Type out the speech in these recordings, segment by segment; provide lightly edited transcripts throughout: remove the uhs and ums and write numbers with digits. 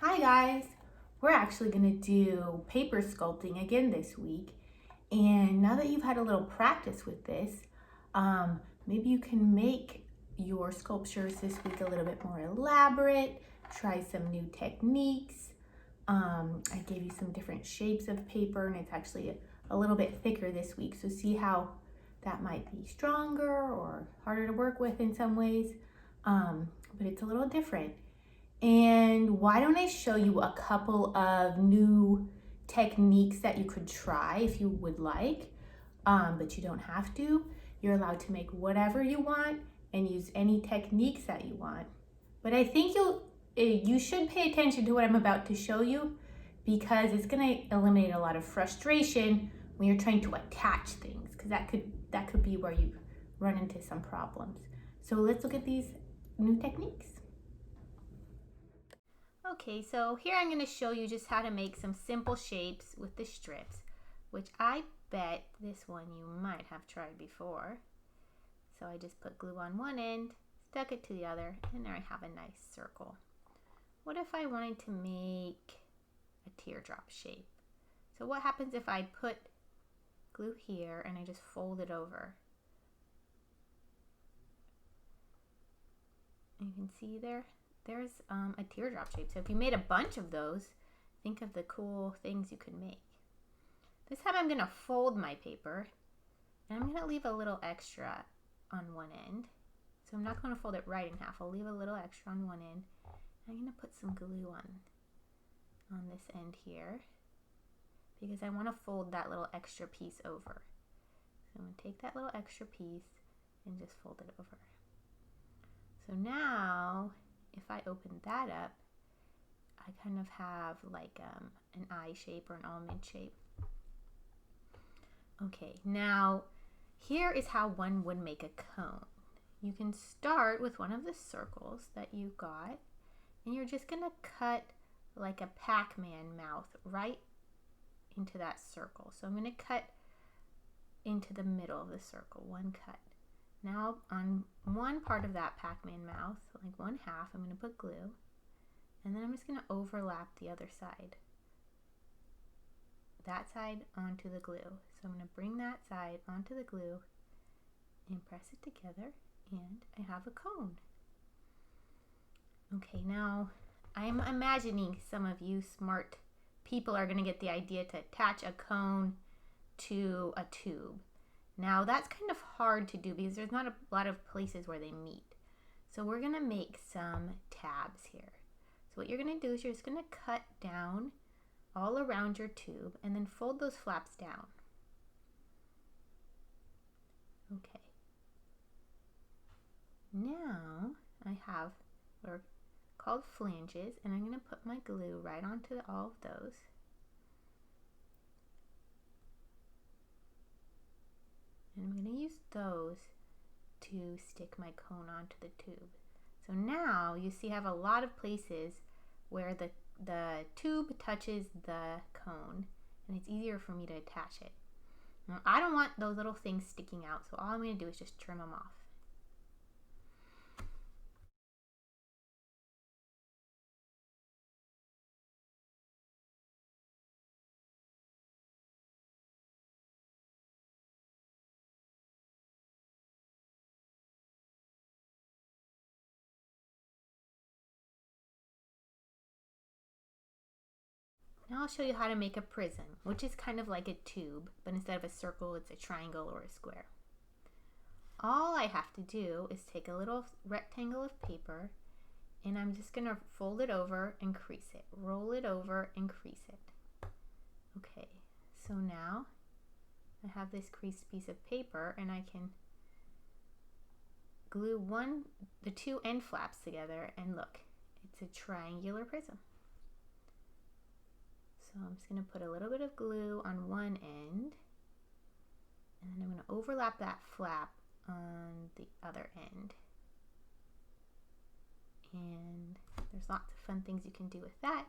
Hi guys! We're actually going to do paper sculpting again this week. And now that you've had a little practice with this, maybe you can make your sculptures this week a little bit more elaborate, try some new techniques. I gave you some different shapes of paper and it's actually a little bit thicker this week. So see how that might be stronger or harder to work with in some ways, but it's a little different. And why don't I show you a couple of new techniques that you could try if you would like, but you don't have to. You're allowed to make whatever you want and use any techniques that you want. But I think you should pay attention to what I'm about to show you because it's going to eliminate a lot of frustration when you're trying to attach things, because that could be where you run into some problems. So let's look at these new techniques. Okay, so here I'm going to show you just how to make some simple shapes with the strips, which I bet this one you might have tried before. So I just put glue on one end, stuck it to the other, and there I have a nice circle. What if I wanted to make a teardrop shape? So what happens if I put glue here and I just fold it over? You can see there's a teardrop shape. So if you made a bunch of those, think of the cool things you could make. This time I'm going to fold my paper and I'm going to leave a little extra on one end. So I'm not going to fold it right in half. I'll leave a little extra on one end. I'm going to put some glue on this end here because I want to fold that little extra piece over. So I'm going to take that little extra piece and just fold it over. So now if I open that up, I kind of have like an eye shape or an almond shape. Okay, now here is how one would make a cone. You can start with one of the circles that you got, and you're just gonna cut like a Pac-Man mouth right into that circle. So I'm gonna cut into the middle of the circle, one cut. Now on one part of that Pac-Man mouth, like one half, I'm going to put glue, and then I'm just going to overlap the other side. That side onto the glue. So I'm going to bring that side onto the glue and press it together, and I have a cone. Okay, now I'm imagining some of you smart people are going to get the idea to attach a cone to a tube. Now that's kind of hard to do because there's not a lot of places where they meet. So we're going to make some tabs here. So what you're going to do is you're just going to cut down all around your tube and then fold those flaps down. Okay. Now I have what are called flanges, and I'm going to put my glue right onto all of those. And I'm going to use those to stick my cone onto the tube. So now you see I have a lot of places where the tube touches the cone, and it's easier for me to attach it. Now I don't want those little things sticking out, so all I'm going to do is just trim them off. Now I'll show you how to make a prism, which is kind of like a tube, but instead of a circle, it's a triangle or a square. All I have to do is take a little rectangle of paper, and I'm just going to fold it over and crease it. Roll it over and crease it. Okay, so now I have this creased piece of paper, and I can glue the two end flaps together, and look, it's a triangular prism. So I'm just going to put a little bit of glue on one end, and then I'm going to overlap that flap on the other end. And there's lots of fun things you can do with that.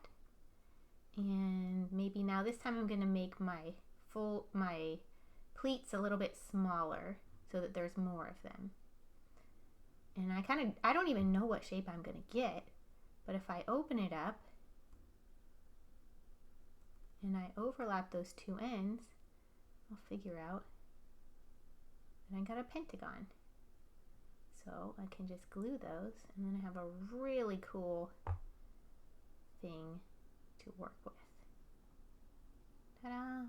And maybe now this time I'm going to make my pleats a little bit smaller so that there's more of them. And I don't even know what shape I'm going to get, but if I open it up, and I overlap those two ends, I'll figure out that I got a pentagon. So I can just glue those, and then I have a really cool thing to work with. Ta-da!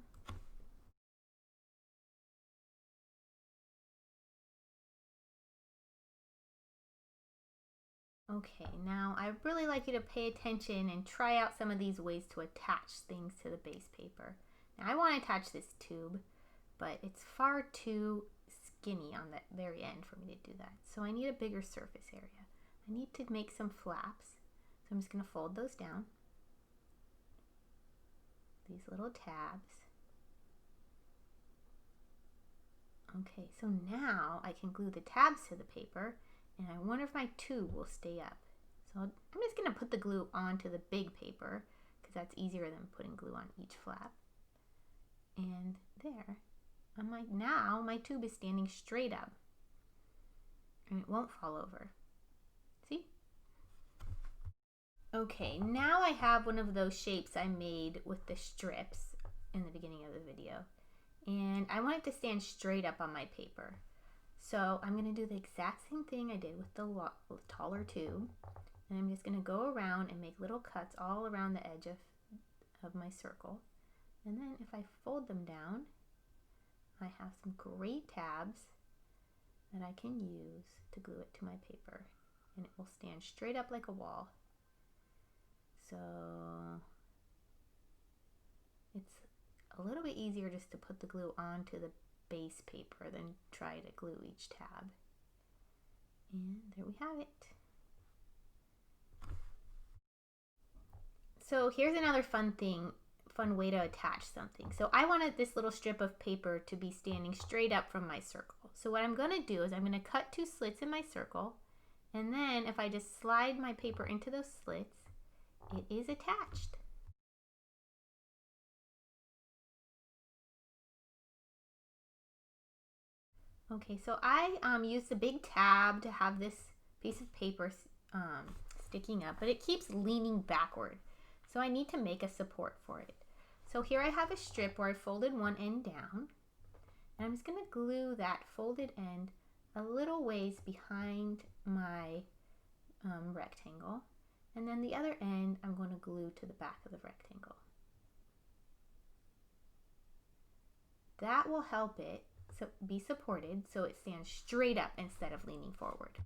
Okay, now I'd really like you to pay attention and try out some of these ways to attach things to the base paper. Now I want to attach this tube, but it's far too skinny on the very end for me to do that. So I need a bigger surface area. I need to make some flaps. So I'm just going to fold those down. These little tabs. Okay, so now I can glue the tabs to the paper, and I wonder if my tube will stay up. So I'm just going to put the glue onto the big paper because that's easier than putting glue on each flap. And there. Now my tube is standing straight up and it won't fall over. See? Okay, now I have one of those shapes I made with the strips in the beginning of the video, and I want it to stand straight up on my paper. So I'm going to do the exact same thing I did with the taller tube, and I'm just going to go around and make little cuts all around the edge of my circle. And then if I fold them down, I have some great tabs that I can use to glue it to my paper, and it will stand straight up like a wall. So it's a little bit easier just to put the glue onto the base paper than try to glue each tab. And there we have it. So here's another fun way to attach something. So I wanted this little strip of paper to be standing straight up from my circle. So what I'm going to do is I'm going to cut 2 slits in my circle, and then if I just slide my paper into those slits, it is attached. Okay, so I used the big tab to have this piece of paper sticking up, but it keeps leaning backward. So I need to make a support for it. So here I have a strip where I folded one end down, and I'm just going to glue that folded end a little ways behind my rectangle, and then the other end I'm going to glue to the back of the rectangle. That will help it be supported so it stands straight up instead of leaning forward.